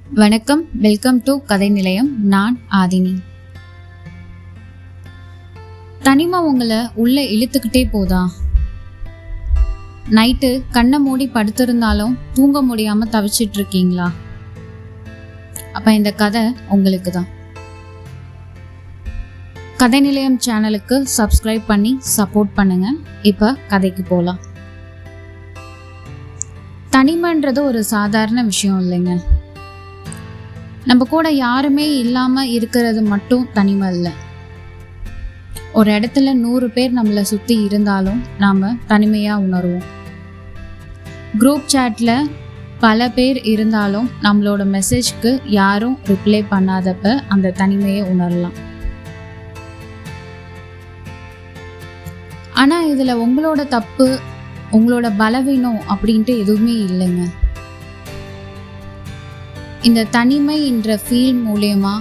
வணக்கம், welcome to கதை நிலையம். நான் ஆதினி. தனிமை உங்களை உள்ள இழுத்துக்கிட்டே போதா? நைட்டு கண்ணை மூடி படுத்திருந்தாலும் தூங்க முடியாம தவிச்சிட்டு இருக்கீங்களா? அப்ப இந்த கதை உங்களுக்கு தான். கதை நிலையம் சேனலுக்கு சப்ஸ்கிரைப் பண்ணி சப்போர்ட் பண்ணுங்க. இப்ப கதைக்கு போலாம். தனிமைன்றது ஒரு சாதாரண விஷயம் இல்லைங்க. நம்ம கூட யாருமே இல்லாம இருக்கிறது மட்டும் தனிமை இல்லை. ஒரு இடத்துல 100 பேர் நம்மளை சுத்தி இருந்தாலும் நாம தனிமையா உணர்வோம். குரூப் சாட்ல பல பேர் இருந்தாலும் நம்மளோட மெசேஜ்க்கு யாரும் ரிப்ளை பண்ணாதப்ப அந்த தனிமையை உணரலாம். ஆனா இதுல உங்களோட தப்பு, உங்களோட பலவீனம் அப்படின்ட்டு எதுவுமே இல்லைங்க. இந்த தனிமை என்ற ஃபீல் மூலமா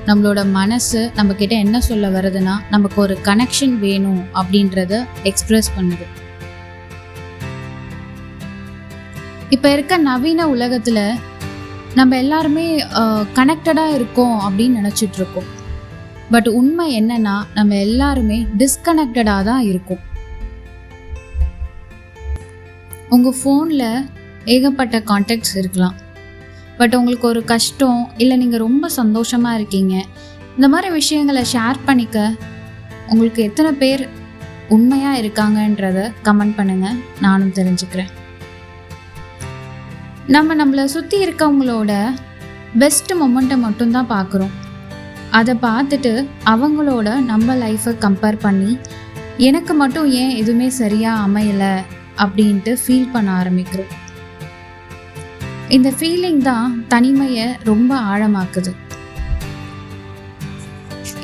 நம்மளோட மனசு நம்ம கிட்ட என்ன சொல்ல வருதுன்னா, நமக்கு ஒரு கனெக்ஷன் வேணும் அப்படின்றத எக்ஸ்பிரஸ் பண்ணுது. இப்ப இருக்க நவீன உலகத்துல நம்ம எல்லாருமே கனெக்டடா இருக்கோம் அப்படின்னு நினைச்சிட்டு இருக்கோம். பட் உண்மை என்னன்னா, நம்ம எல்லாருமே டிஸ்கனெக்டடா தான் இருக்கோம். உங்க ஃபோன்ல ஏகப்பட்ட கான்டாக்ட்ஸ் இருக்கலாம். பட் உங்களுக்கு ஒரு கஷ்டம் இல்லை நீங்கள் ரொம்ப சந்தோஷமாக இருக்கீங்க, இந்த மாதிரி விஷயங்களை ஷேர் பண்ணிக்க உங்களுக்கு எத்தனை பேர் உண்மையாக இருக்காங்கன்றத கமெண்ட் பண்ணுங்கள், நானும் தெரிஞ்சுக்கிறேன். நம்மளை சுற்றி இருக்கவங்களோட பெஸ்ட் மொமெண்ட்டை மட்டும்தான் பார்க்குறோம். அதை பார்த்துட்டு அவங்களோட நம்ம லைஃப்பை கம்பேர் பண்ணி எனக்கு மட்டும் ஏன் எதுவுமே சரியாக அமையலை அப்படின்ட்டு ஃபீல் பண்ண ஆரம்பிக்கிறோம். இந்த ஃபீலிங் தான் தனிமையை ரொம்ப ஆழமாக்குது.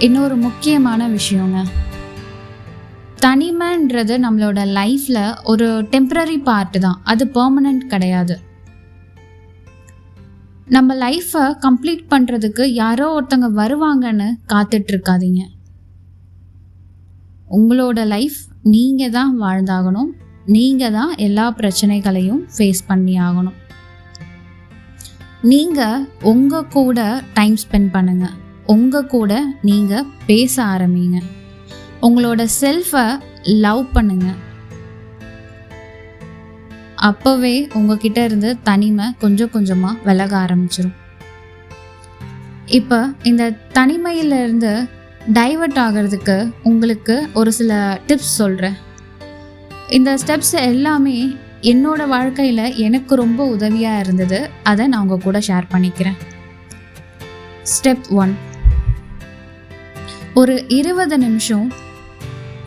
இன்னொரு முக்கியமான விஷயங்க, தனிமைன்றது நம்மளோட லைஃப்ல ஒரு டெம்பரரி பார்ட் தான், அது பெர்மனன்ட் கிடையாது. நம்ம லைஃப்பை கம்ப்ளீட் பண்றதுக்கு யாரோ ஒருத்தங்க வருவாங்கன்னு காத்துட்டு இருக்காதீங்க. உங்களோட லைஃப் நீங்க தான் வாழ்ந்தாகணும். நீங்க தான் எல்லா பிரச்சனைகளையும் ஃபேஸ் பண்ணி ஆகணும். நீங்கள் உங்கள் கூட டைம் ஸ்பெண்ட் பண்ணுங்க. உங்கள் கூட நீங்கள் பேச ஆரம்பிங்க. உங்களோட செல்ஃபை லவ் பண்ணுங்க. அப்போவே உங்ககிட்ட இருந்து தனிமை கொஞ்சம் கொஞ்சமாக விலக ஆரம்பிச்சிடும். இப்போ இந்த தனிமையிலிருந்து டைவர்ட் ஆகிறதுக்கு உங்களுக்கு ஒரு சில டிப்ஸ் சொல்கிறேன். இந்த ஸ்டெப்ஸ் எல்லாமே என்னோட வாழ்க்கையில் எனக்கு ரொம்ப உதவியாக இருந்தது. அதை நான் உங்கள் கூட ஷேர் பண்ணிக்கிறேன். ஸ்டெப் 1, ஒரு 20 நிமிஷம்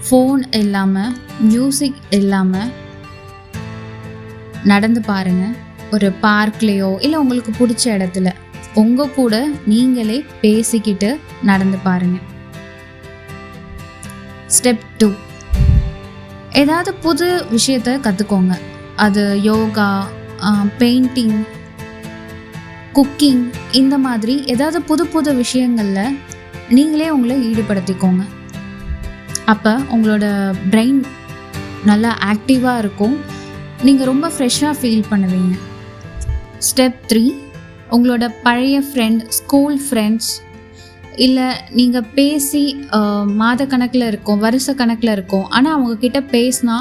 ஃபோன் இல்லாமல், மியூசிக் இல்லாமல் நடந்து பாருங்கள். ஒரு பார்க்லேயோ இல்லை உங்களுக்கு பிடிச்ச இடத்துல உங்கள் கூட நீங்களே பேசிக்கிட்டு நடந்து பாருங்கள். ஸ்டெப் 2, ஏதாவது புது விஷயத்தை கற்றுக்கோங்க. அது யோகா, பெயிண்டிங், குக்கிங், இந்த மாதிரி ஏதாவது புது புது விஷயங்களில் நீங்களே உங்களை ஈடுபடுத்திக்கோங்க. அப்போ உங்களோட பிரெயின் நல்லா ஆக்டிவாக இருக்கும். நீங்கள் ரொம்ப ஃப்ரெஷ்ஷாக ஃபீல் பண்ணுவீங்க. ஸ்டெப் 3, உங்களோட பழைய ஃப்ரெண்ட், ஸ்கூல் ஃப்ரெண்ட்ஸ், இல்லை நீங்கள் பேசி மாத கணக்கில் இருக்கும், வருஷ கணக்கில் இருக்கும், ஆனால் அவங்கக்கிட்ட பேசினா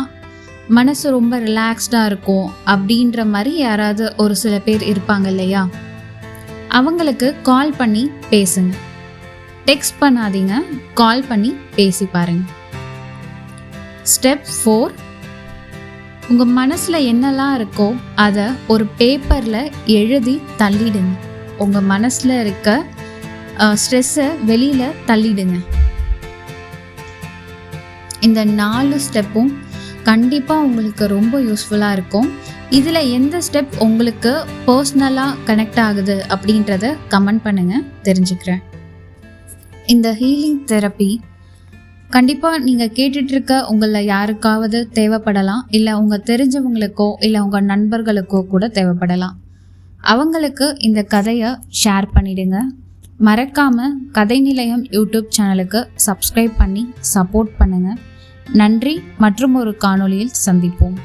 மனசு ரொம்ப ரிலாக்ஸ்டாக இருக்கும் அப்படின்ற மாதிரி யாராவது ஒரு சில பேர் இருப்பாங்க இல்லையா? அவங்களுக்கு கால் பண்ணி பேசுங்க. டெக்ஸ்ட் பண்ணாதீங்க, கால் பண்ணி பேசி பாருங்க. ஸ்டெப் 4, உங்கள் மனசில் என்னெல்லாம் இருக்கோ அதை ஒரு பேப்பரில் எழுதி தள்ளிடுங்க. உங்கள் மனசில் இருக்க ஸ்ட்ரெஸ்ஸை வெளியில் தள்ளிடுங்க. இந்த 4 ஸ்டெப்பும் கண்டிப்பாக உங்களுக்கு ரொம்ப யூஸ்ஃபுல்லாக இருக்கும். இதில் எந்த ஸ்டெப் உங்களுக்கு பர்சனலாக கனெக்ட் ஆகுது அப்படின்றத கமெண்ட் பண்ணுங்கள், தெரிஞ்சுக்கிறேன். இந்த ஹீலிங் தெரப்பி கண்டிப்பாக நீங்கள் கேட்டுட்ருக்க உங்களில் யாருக்காவது தேவைப்படலாம். இல்லை உங்கள் தெரிஞ்சவங்களுக்கோ இல்லை உங்கள் நண்பர்களுக்கோ கூட தேவைப்படலாம். அவங்களுக்கு இந்த கதையை ஷேர் பண்ணிவிடுங்க. மறக்காமல் கதை நிலையம் யூடியூப் சேனலுக்கு சப்ஸ்கிரைப் பண்ணி சப்போர்ட் பண்ணுங்கள். நன்றி. மற்றும் ஒரு காணொளியில் சந்திப்போம்.